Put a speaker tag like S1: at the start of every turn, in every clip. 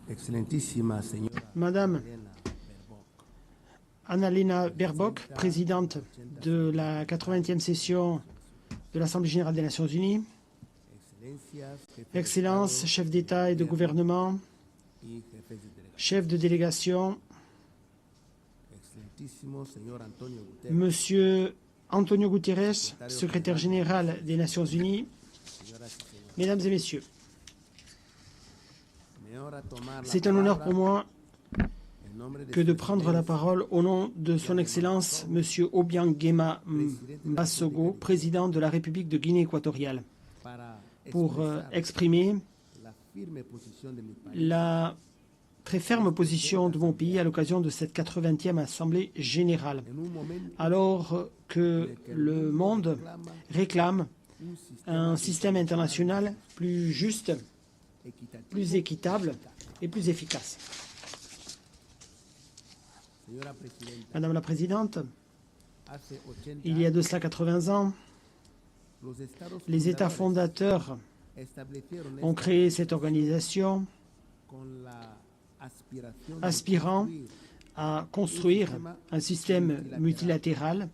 S1: Excelentísima señora
S2: Madame
S1: Elena Baerbock,
S2: Annalena Baerbock, présidente de la 80e session de l'Assemblée générale des Nations unies,
S1: Excelencias, jefes de
S2: Excellences,
S1: Estado
S2: chefs d'État et de gouvernement,
S1: y jefes de delegación,
S2: chefs de délégation,
S1: excelentísimo señor Antonio Guterres,
S2: Monsieur Antonio Guterres, secrétaire général des Nations unies,
S1: señoras y señores,
S2: Mesdames et Messieurs,
S1: me honra tomar la
S2: c'est un honneur
S1: palabra
S2: pour moi
S1: en nombre de
S2: que de
S1: su
S2: prendre la
S1: excelencia,
S2: parole au nom de son Excellence Monsieur Obiang-Nguema Mbasogo, président de la République de Guinée équatoriale,
S1: para
S2: pour
S1: expresar
S2: exprimer
S1: la firme posición de mi país
S2: la très ferme position de mon pays à l'occasion de cette 80e Assemblée générale,
S1: en un momento
S2: alors que le monde réclame
S1: un
S2: un système international plus juste,
S1: equitativo.
S2: plus équitable et plus efficace.
S1: Señora Presidenta,
S2: Madame la Présidente,
S1: hace 80
S2: il y a de cela 80 ans,
S1: los estados
S2: les États
S1: fundadores
S2: fondateurs
S1: establecieron
S2: ont
S1: esta
S2: créé cette organisation
S1: con la aspiración de
S2: aspirant
S1: construir
S2: à construire un système multilatéral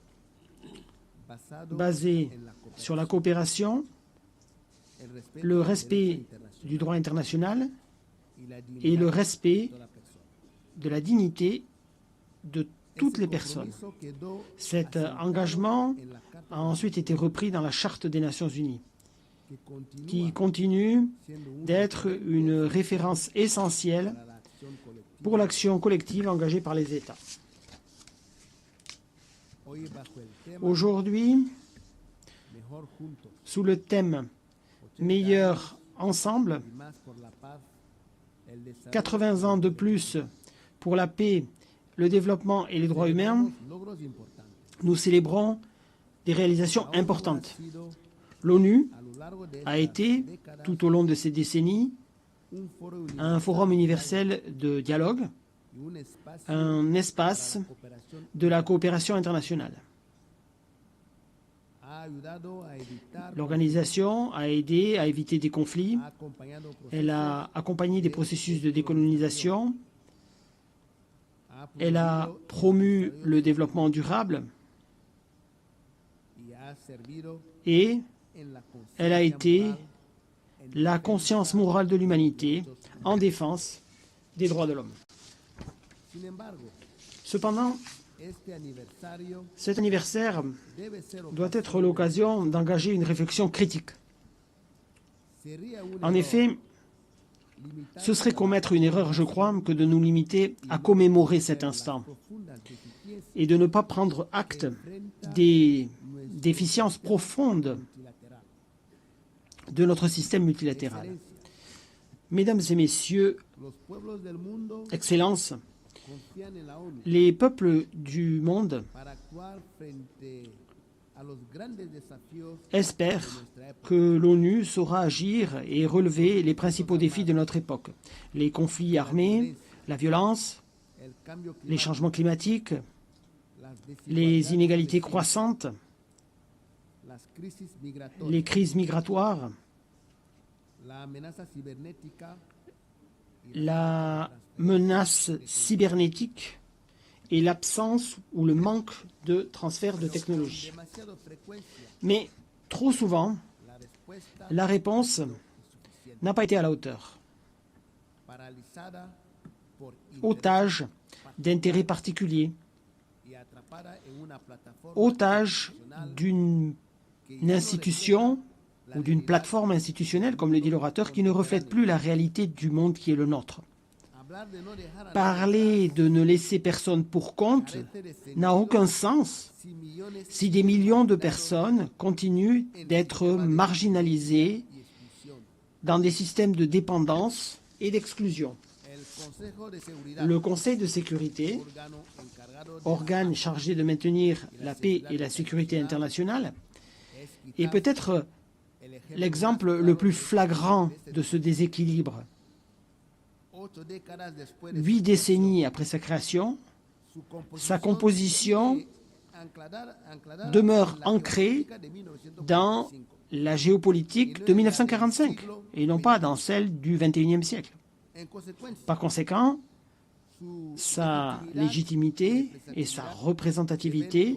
S1: basado
S2: basé
S1: en la cooperación,
S2: sur la coopération,
S1: el respeto
S2: le
S1: al
S2: respect
S1: derecho internacional
S2: du droit international
S1: y la
S2: et
S1: dignidad
S2: le
S1: de
S2: respect
S1: toda persona.
S2: de la dignité de toutes
S1: Ese
S2: les personnes.
S1: compromiso quedó
S2: Cet
S1: asentado
S2: engagement
S1: en la Carta
S2: a ensuite été repris dans la Charte des Nations Unies,
S1: que continúa
S2: qui continue
S1: siendo un
S2: d'être une référence essentielle
S1: para la acción colectiva.
S2: pour l'action collective engagée par les États.
S1: Hoy bajo el tema
S2: Aujourd'hui,
S1: Mejor juntos,
S2: sous le thème
S1: 80
S2: Meilleur ensemble,
S1: y más por la paz, el desarrollo
S2: 80 ans de plus pour la paix, le développement et les droits humains,
S1: celebramos logros importantes.
S2: nous célébrons des réalisations
S1: La ONU ha
S2: importantes.
S1: sido,
S2: L'ONU
S1: a lo largo de
S2: a
S1: estas
S2: été,
S1: décadas,
S2: tout au long de ces décennies,
S1: un foro
S2: un forum universel de dialogue,
S1: y un espacio
S2: un
S1: para
S2: espace
S1: la cooperación
S2: de la coopération internationale.
S1: ha ayudado a evitar,
S2: L'organisation a aidé à éviter des conflits,
S1: ha acompañado
S2: elle a accompagné des processus de décolonisation, elle a promu le développement durable
S1: y ha servido
S2: et
S1: en la
S2: elle a
S1: conciencia
S2: été
S1: moral en
S2: la conscience morale de l'humanité en défense des droits de l'homme.
S1: Sin embargo,
S2: Cependant,
S1: este aniversario
S2: cet anniversaire
S1: debe ser
S2: doit être l'occasion d'engager une réflexion critique.
S1: sería un
S2: En
S1: error
S2: effet,
S1: limitar
S2: ce serait commettre une erreur, je crois, que de nous limiter à commémorer cet instant
S1: profundas deficiencias
S2: et de ne pas prendre acte des déficiences profondes
S1: multilateral.
S2: de notre système multilatéral.
S1: Excelencia,
S2: Mesdames et Messieurs,
S1: los pueblos del mundo
S2: Excellences,
S1: confían en la ONU
S2: les peuples du monde
S1: para actuar frente a los grandes desafíos
S2: espèrent
S1: de nuestra época.
S2: que l'ONU saura agir et relever les principaux défis de notre époque. Les conflits armés, la violence,
S1: El cambio
S2: les
S1: climático,
S2: changements climatiques,
S1: las
S2: les
S1: desigualdades
S2: inégalités
S1: sociales,
S2: croissantes,
S1: las crisis migratorias,
S2: les crises migratoires,
S1: la amenaza cibernética y
S2: la menace cybernétique et l'absence ou le manque de transfert de technologie.
S1: demasiado frecuencia
S2: Mais trop souvent,
S1: la respuesta
S2: la réponse
S1: insuficiente,
S2: n'a pas été à la hauteur.
S1: paralizada por
S2: Otage d'intérêts particuliers,
S1: y atrapada en una plataforma
S2: otage
S1: institucional
S2: d'une
S1: que ya no
S2: institution
S1: refleja la
S2: ou d'une
S1: realidad.
S2: plateforme institutionnelle, comme le dit l'orateur, qui ne reflète plus la réalité du monde qui est le nôtre.
S1: Hablar de no dejar a
S2: Parler de ne laisser personne pour compte
S1: carece de sentido
S2: n'a aucun sens
S1: si millones
S2: si des millions de personnes continuent d'être marginalisées
S1: y exclusión.
S2: dans des systèmes de dépendance et d'exclusion.
S1: El Consejo de Seguridad,
S2: Le Conseil de sécurité,
S1: órgano encargado de
S2: organe chargé de maintenir la paix et la sécurité internationale,
S1: es
S2: est
S1: quizás
S2: peut-être
S1: el ejemplo
S2: l'exemple
S1: más
S2: le
S1: claro
S2: plus
S1: de
S2: flagrant
S1: este
S2: de ce déséquilibre.
S1: 8 décadas después de
S2: 8
S1: su
S2: décennies après sa création, sa composition
S1: sigue anclada
S2: demeure
S1: en la
S2: ancrée
S1: geopolítica de 1945.
S2: dans la géopolitique de 1945 et non pas dans celle du XXIe siècle. Par conséquent, sa légitimité et sa représentativité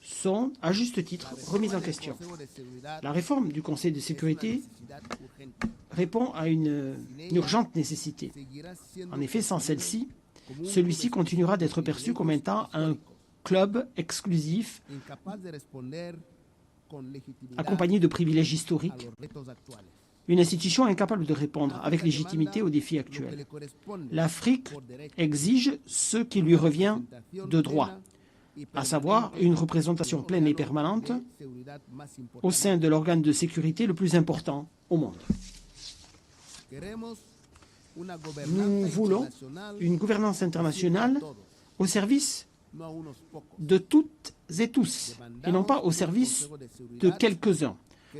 S2: sont, à juste titre, remises en question. La réforme du Conseil de sécurité répond à une urgente nécessité. En effet, sans celle-ci, celui-ci continuera d'être perçu comme étant un club exclusif accompagné de privilèges historiques, une institution incapable de répondre avec légitimité aux défis actuels. L'Afrique exige ce qui lui revient de droit, à savoir une représentation pleine et permanente au sein de l'organe de sécurité le plus important au monde. Nous voulons une gouvernance internationale au service de toutes et tous, et non pas au service de quelques-uns.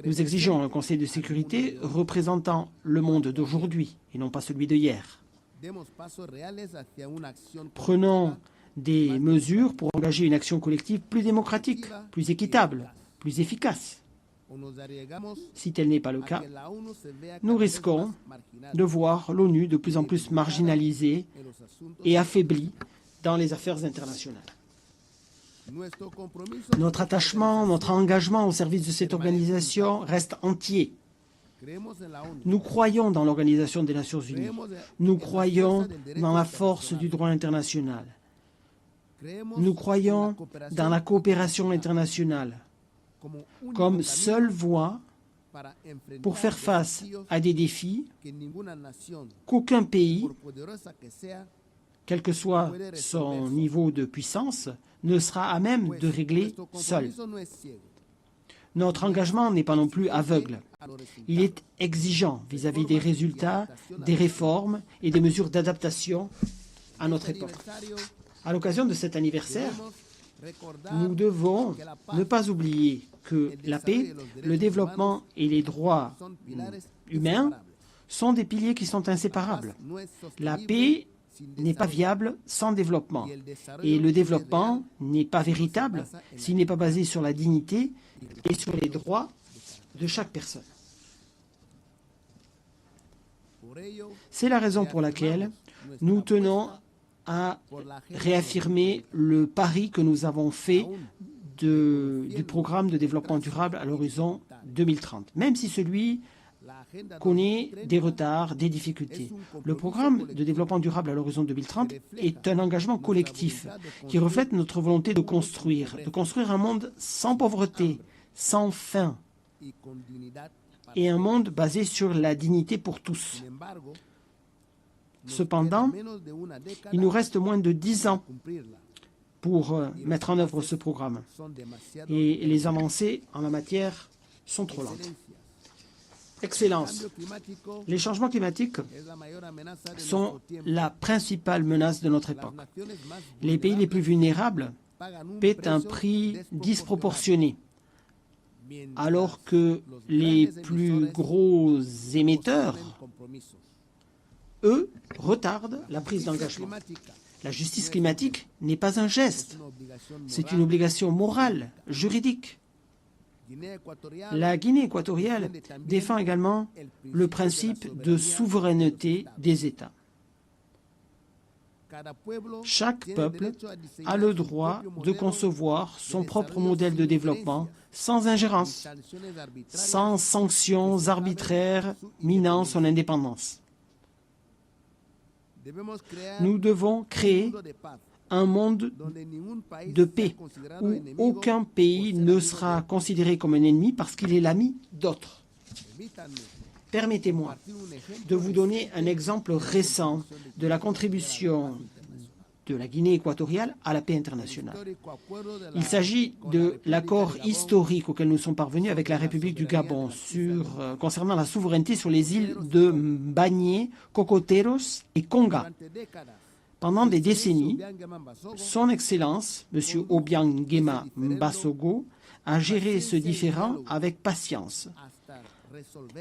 S2: Nous exigeons un Conseil de sécurité représentant le monde d'aujourd'hui et non pas celui de hier. Prenons des mesures pour engager une action collective plus démocratique, plus équitable, plus efficace. Si tel n'est pas le cas, nous risquons de voir l'ONU de plus en plus marginalisée et affaiblie dans les affaires internationales. Notre attachement, notre engagement au service de cette organisation reste entier. Nous croyons dans l'Organisation des Nations Unies. Nous croyons dans la force du droit international. Nous croyons dans la coopération internationale comme seule voie pour faire face à des défis qu'aucun pays, quel que soit son niveau de puissance, ne sera à même de régler seul. Notre engagement n'est pas non plus aveugle. Il est exigeant vis-à-vis des résultats, des réformes et des mesures d'adaptation à notre époque. À l'occasion de cet anniversaire, nous devons ne pas oublier que la paix, le développement et les droits humains sont des piliers qui sont inséparables. La paix n'est pas viable sans développement. Et le développement n'est pas véritable s'il n'est pas basé sur la dignité et sur les droits de chaque personne. C'est la raison pour laquelle nous tenons à réaffirmer le pari que nous avons fait du programme de développement durable à l'horizon 2030, même si celui connaît des retards, des difficultés. Le programme de développement durable à l'horizon 2030 est un engagement collectif qui reflète notre volonté de construire un monde sans pauvreté, sans faim, et un monde basé sur la dignité pour tous. Cependant, il nous reste moins de 10 ans pour mettre en œuvre ce programme. Et les avancées en la matière sont trop lentes. Excellence. Les changements climatiques sont la principale menace de notre époque. Les pays les plus vulnérables paient un prix disproportionné, alors que les plus gros émetteurs, eux, retardent la prise d'engagement. La justice climatique n'est pas un geste, c'est une obligation morale, juridique. La Guinée équatoriale défend également le principe de souveraineté des États. Chaque peuple a le droit de concevoir son propre modèle de développement sans ingérence, sans sanctions arbitraires minant son indépendance. Nous devons créer un monde de paix où aucun pays ne sera considéré comme un ennemi parce qu'il est l'ami d'autres. Permettez-moi de vous donner un exemple récent de la contribution de la Guinée équatoriale à la paix internationale. Il s'agit de l'accord historique auquel nous sommes parvenus avec la République du Gabon concernant la souveraineté sur les îles de Mbagné, Cocoteros et Konga. Pendant des décennies, son Excellence, M. Obiang Nguema Mbasogo, a géré ce différend avec patience.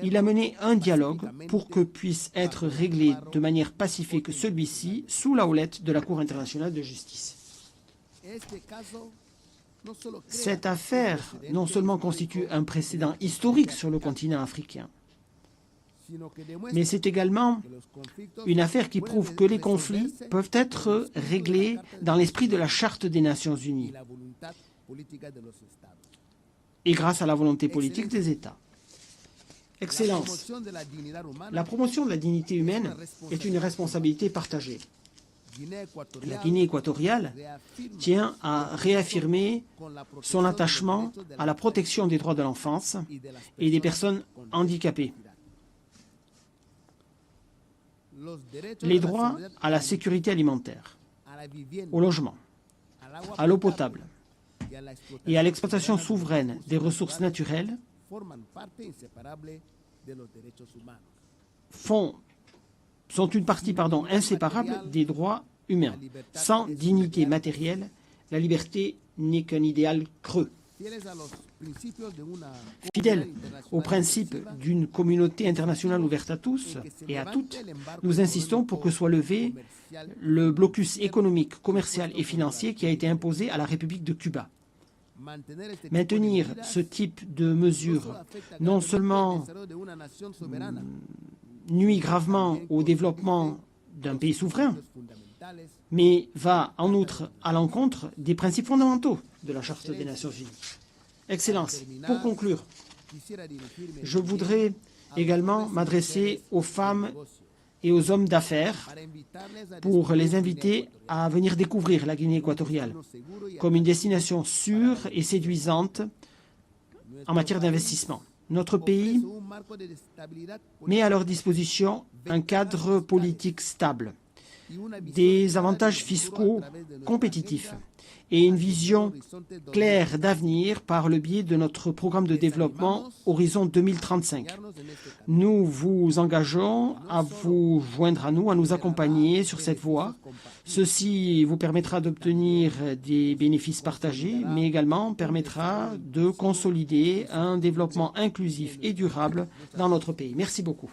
S2: Il a mené un dialogue pour que puisse être réglé de manière pacifique celui-ci sous la houlette de la Cour internationale de justice. Cette affaire non seulement constitue un précédent historique sur le continent africain, mais c'est également une affaire qui prouve que les conflits peuvent être réglés dans l'esprit de la Charte des Nations Unies et grâce à la volonté politique des États. Excellence, la promotion de la dignité humaine est une responsabilité partagée. La Guinée équatoriale tient à réaffirmer son attachement à la protection des droits de l'enfance et des personnes handicapées. Les droits à la sécurité alimentaire, au logement, à l'eau potable et à l'exploitation souveraine des ressources naturelles sont une partie inséparable des droits humains. Sans dignité matérielle, la liberté n'est qu'un idéal creux. Fidèles aux principes d'une communauté internationale ouverte à tous et à toutes, nous insistons pour que soit levé le blocus économique, commercial et financier qui a été imposé à la République de Cuba. Maintenir ce type de mesures non seulement nuit gravement au développement d'un pays souverain, mais va en outre à l'encontre des principes fondamentaux de la Charte des Nations Unies. Excellence, pour conclure, je voudrais également m'adresser aux femmes et aux hommes d'affaires pour les inviter à venir découvrir la Guinée équatoriale comme une destination sûre et séduisante en matière d'investissement. Notre pays met à leur disposition un cadre politique stable, des avantages fiscaux compétitifs et une vision claire d'avenir par le biais de notre programme de développement Horizon 2035. Nous vous engageons à vous joindre à nous, à nous accompagner sur cette voie. Ceci vous permettra d'obtenir des bénéfices partagés, mais également permettra de consolider un développement inclusif et durable dans notre pays. Merci beaucoup.